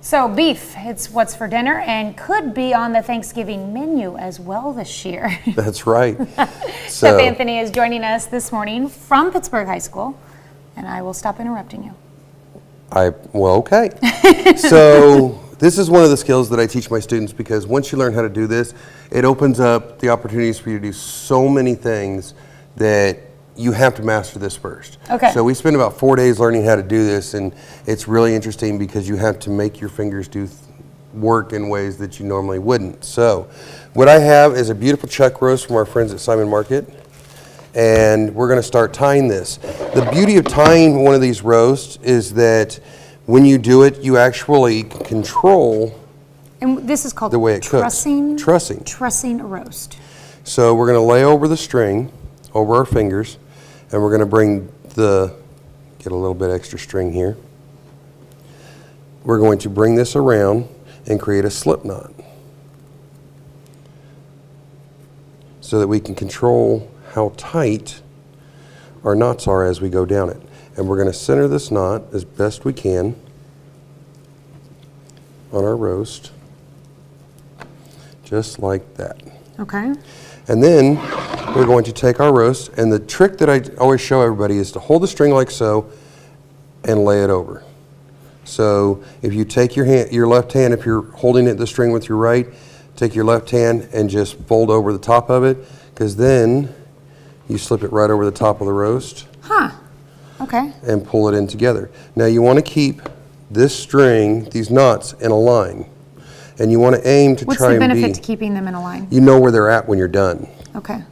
So beef, it's what's for dinner and could be on the Thanksgiving menu as well this year. That's right. Chef Anthony is joining us this morning from Pittsburgh High School, and I will stop interrupting you. Okay. So this is one of the skills that I teach my students, because once you learn how to do this, it opens up the opportunities for you to do so many things that you have to master this first. Okay. So we spend about 4 days learning how to do this, and it's really interesting because you have to make your fingers do work in ways that you normally wouldn't. So what I have is a beautiful chuck roast from our friends at Simon Market, and we're going to start tying this. The beauty of tying one of these roasts is that when you do it, you actually control And this is called the way it trussing. cooks. Trussing. Trussing a roast. So we're going to lay over the string, over our fingers, and we're going to get a little bit extra string here. We're going to bring this around and create a slip knot so that we can control how tight our knots are as we go down it. And we're going to center this knot as best we can on our roast, just like that. Okay. And then we're going to take our roast, and the trick that I always show everybody is to hold the string like so and lay it over. So if you take your left hand, if you're holding the string with your right, take your left hand and just fold over the top of it, because then you slip it right over the top of the roast. Huh. Okay. And pull it in together. Now you want to keep this string, these knots, in a line. And you want to aim to What's try the and benefit to keeping them in a line? You know where they're at when you're done. Okay.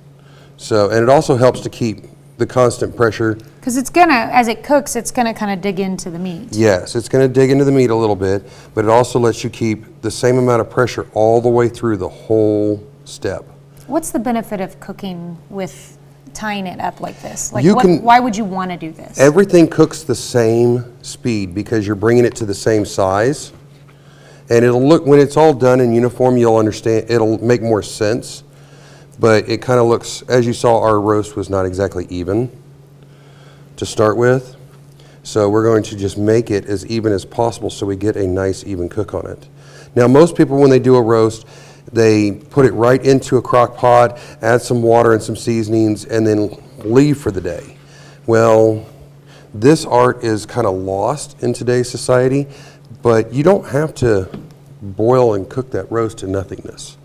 So, and it also helps to keep the constant pressure. Because it's gonna, as it cooks, it's gonna kind of dig into the meat. Yes, it's going to dig into the meat a little bit, but it also lets you keep the same amount of pressure all the way through the whole step. What's the benefit of cooking with tying it up like this? Like, why would you want to do this? Everything cooks the same speed because you're bringing it to the same size. And it'll look, when it's all done in uniform, you'll understand, it'll make more sense. But it kind of looks, as you saw, our roast was not exactly even to start with. So we're going to just make it as even as possible so we get a nice even cook on it. Now most people, when they do a roast, they put it right into a crock pot, add some water and some seasonings, and then leave for the day. Well, this art is kind of lost in today's society, but you don't have to boil and cook that roast to nothingness.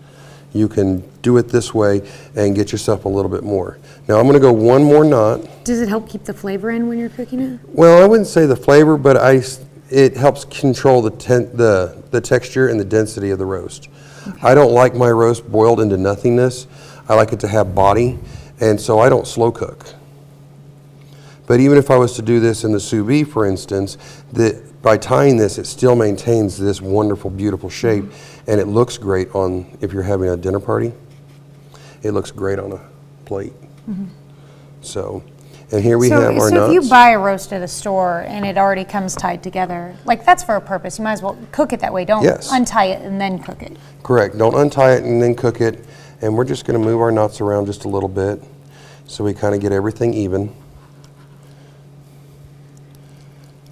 You can do it this way and get yourself a little bit more. Now I'm going to go one more knot. Does it help keep the flavor in when you're cooking it? Well, I wouldn't say the flavor, but it helps control the texture and the density of the roast. Okay. I don't like my roast boiled into nothingness. I like it to have body, and so I don't slow cook. But even if I was to do this in the sous vide, for instance, by tying this, it still maintains this wonderful, beautiful shape, and it looks great on, if you're having a dinner party, it looks great on a plate. Mm-hmm. So, and here we have our nuts. So if you buy a roast at a store and it already comes tied together, like that's for a purpose, you might as well cook it that way. Don't untie it and then cook it. Correct. Don't untie it and then cook it. And we're just going to move our knots around just a little bit so we kind of get everything even.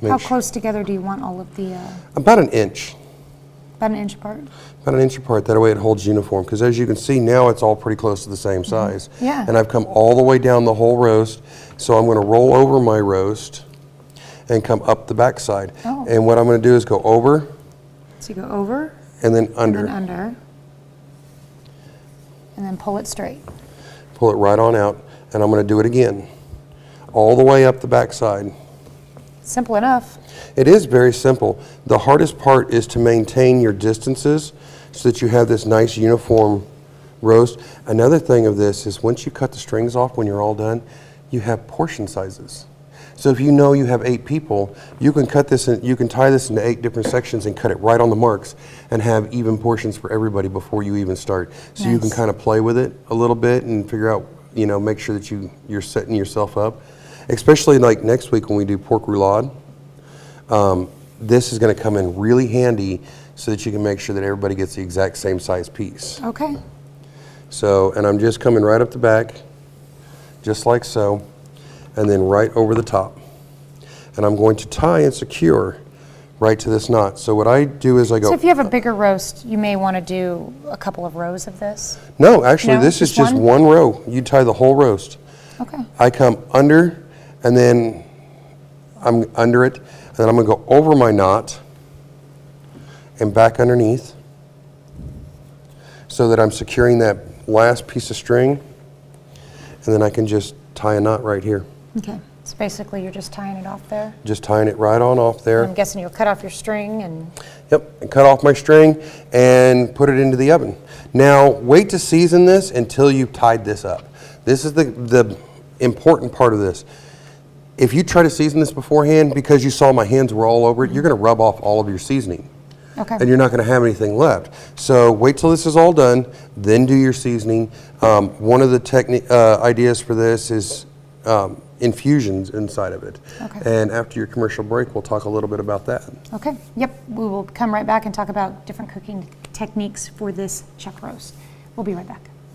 How close together do you want all of the... About an inch. About an inch apart? About an inch apart. That way it holds uniform. Because as you can see, now it's all pretty close to the same size. Yeah. And I've come all the way down the whole roast. So I'm going to roll over my roast and come up the back side. Oh. And what I'm going to do is go over. So you go over. And then under. And then under. And then pull it straight. Pull it right on out. And I'm going to do it again. All the way up the back side. Simple enough. It is very simple. The hardest part is to maintain your distances so that you have this nice uniform roast. Another thing of this is once you cut the strings off when you're all done, you have portion sizes. So if you know you have 8 people, you can cut this and you can tie this into 8 different sections and cut it right on the marks and have even portions for everybody before you even start. So you can kind of play with it a little bit and figure out, you know, make sure that you're setting yourself up. Especially like next week when we do pork roulade, this is going to come in really handy so that you can make sure that everybody gets the exact same size piece. Okay. So, and I'm just coming right up the back, just like so, and then right over the top. And I'm going to tie and secure right to this knot. So what I do is I go... So if you have a bigger roast, you may want to do a couple of rows of this? No, actually, No, this is just just one? one row. You tie the whole roast. Okay. I come under, and then I'm under it, and then I'm going to go over my knot and back underneath so that I'm securing that last piece of string, and then I can just tie a knot right here. Okay. So basically, you're just tying it off there? Just tying it right on off there. I'm guessing you'll cut off your string and... Yep, and cut off my string and put it into the oven. Now, wait to season this until you've tied this up. This is the important part of this. If you try to season this beforehand, because you saw my hands were all over it, you're going to rub off all of your seasoning. Okay. And you're not going to have anything left. So wait till this is all done, then do your seasoning. One of the ideas for this is infusions inside of it. Okay. And after your commercial break, we'll talk a little bit about that. Okay. Yep. We will come right back and talk about different cooking techniques for this chuck roast. We'll be right back.